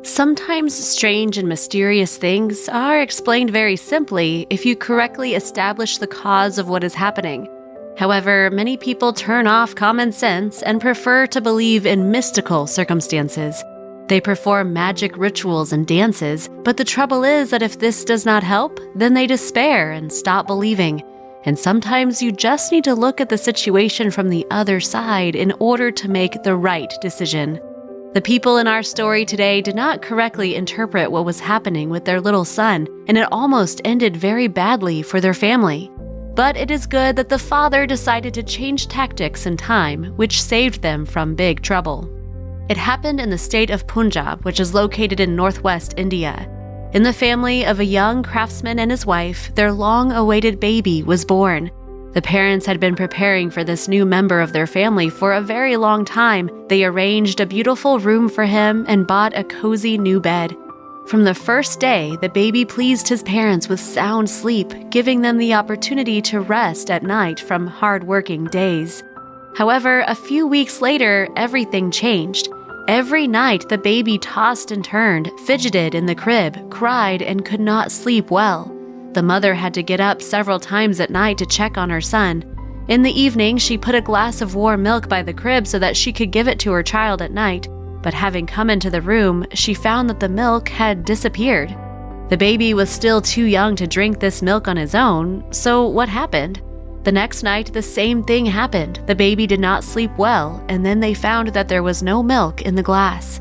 Sometimes strange and mysterious things are explained very simply if you correctly establish the cause of what is happening. However, many people turn off common sense and prefer to believe in mystical circumstances. They perform magic rituals and dances, but the trouble is that if this does not help, then they despair and stop believing. And sometimes you just need to look at the situation from the other side in order to make the right decision. The people in our story today did not correctly interpret what was happening with their little son, and it almost ended very badly for their family. But it is good that the father decided to change tactics in time, which saved them from big trouble. It happened in the state of Punjab, which is located in northwest India. In the family of a young craftsman and his wife, their long-awaited baby was born. The parents had been preparing for this new member of their family for a very long time. They arranged a beautiful room for him and bought a cozy new bed. From the first day, the baby pleased his parents with sound sleep, giving them the opportunity to rest at night from hard-working days. However, a few weeks later, everything changed. Every night, the baby tossed and turned, fidgeted in the crib, cried, and could not sleep well. The mother had to get up several times at night to check on her son. In the evening, she put a glass of warm milk by the crib so that she could give it to her child at night. But having come into the room, she found that the milk had disappeared. The baby was still too young to drink this milk on his own, so what happened? The next night, the same thing happened. The baby did not sleep well, and then they found that there was no milk in the glass.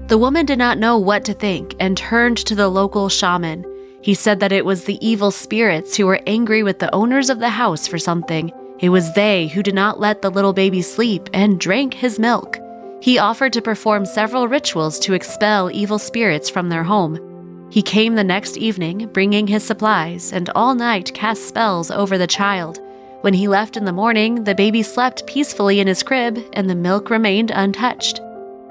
The woman did not know what to think and turned to the local shaman. He said that it was the evil spirits who were angry with the owners of the house for something. It was they who did not let the little baby sleep and drank his milk. He offered to perform several rituals to expel evil spirits from their home. He came the next evening, bringing his supplies, and all night cast spells over the child. When he left in the morning, the baby slept peacefully in his crib, and the milk remained untouched.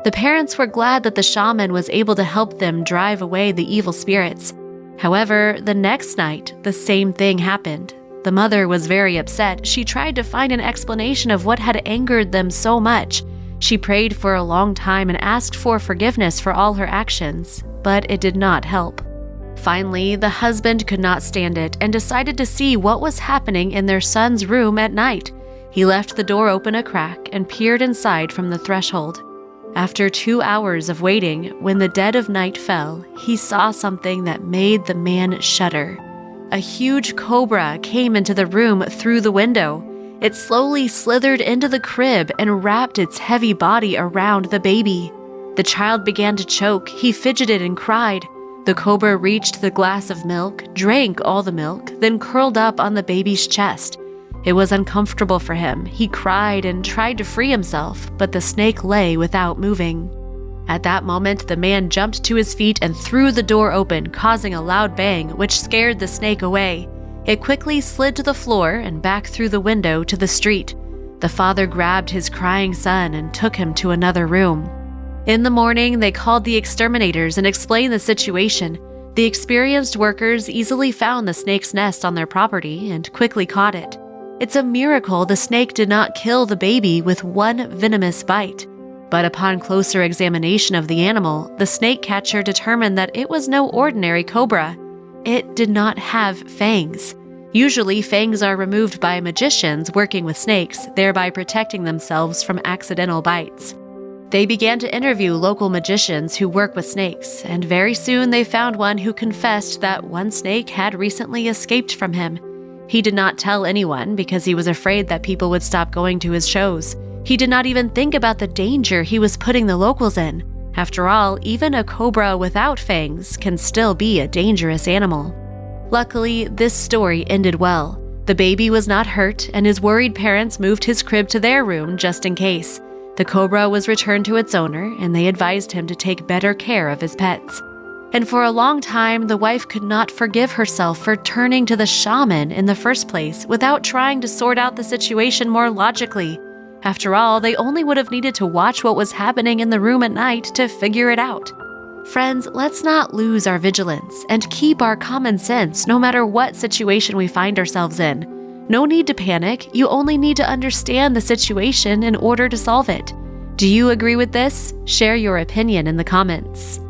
The parents were glad that the shaman was able to help them drive away the evil spirits. However, the next night, the same thing happened. The mother was very upset. She tried to find an explanation of what had angered them so much. She prayed for a long time and asked for forgiveness for all her actions, but it did not help. Finally, the husband could not stand it and decided to see what was happening in their son's room at night. He left the door open a crack and peered inside from the threshold. After 2 hours of waiting, when the dead of night fell, he saw something that made the man shudder. A huge cobra came into the room through the window. It slowly slithered into the crib and wrapped its heavy body around the baby. The child began to choke. He fidgeted and cried. The cobra reached the glass of milk, drank all the milk, then curled up on the baby's chest. It was uncomfortable for him. He cried and tried to free himself, but the snake lay without moving. At that moment, the man jumped to his feet and threw the door open, causing a loud bang, which scared the snake away. It quickly slid to the floor and back through the window to the street. The father grabbed his crying son and took him to another room. In the morning, they called the exterminators and explained the situation. The experienced workers easily found the snake's nest on their property and quickly caught it. It's a miracle the snake did not kill the baby with one venomous bite. But upon closer examination of the animal, the snake catcher determined that it was no ordinary cobra. It did not have fangs. Usually, fangs are removed by magicians working with snakes, thereby protecting themselves from accidental bites. They began to interview local magicians who work with snakes, and very soon they found one who confessed that one snake had recently escaped from him. He did not tell anyone because he was afraid that people would stop going to his shows. He did not even think about the danger he was putting the locals in. After all, even a cobra without fangs can still be a dangerous animal. Luckily, this story ended well. The baby was not hurt, and his worried parents moved his crib to their room just in case. The cobra was returned to its owner, and they advised him to take better care of his pets. And for a long time, the wife could not forgive herself for turning to the shaman in the first place without trying to sort out the situation more logically. After all, they only would have needed to watch what was happening in the room at night to figure it out. Friends, let's not lose our vigilance and keep our common sense no matter what situation we find ourselves in. No need to panic, you only need to understand the situation in order to solve it. Do you agree with this? Share your opinion in the comments.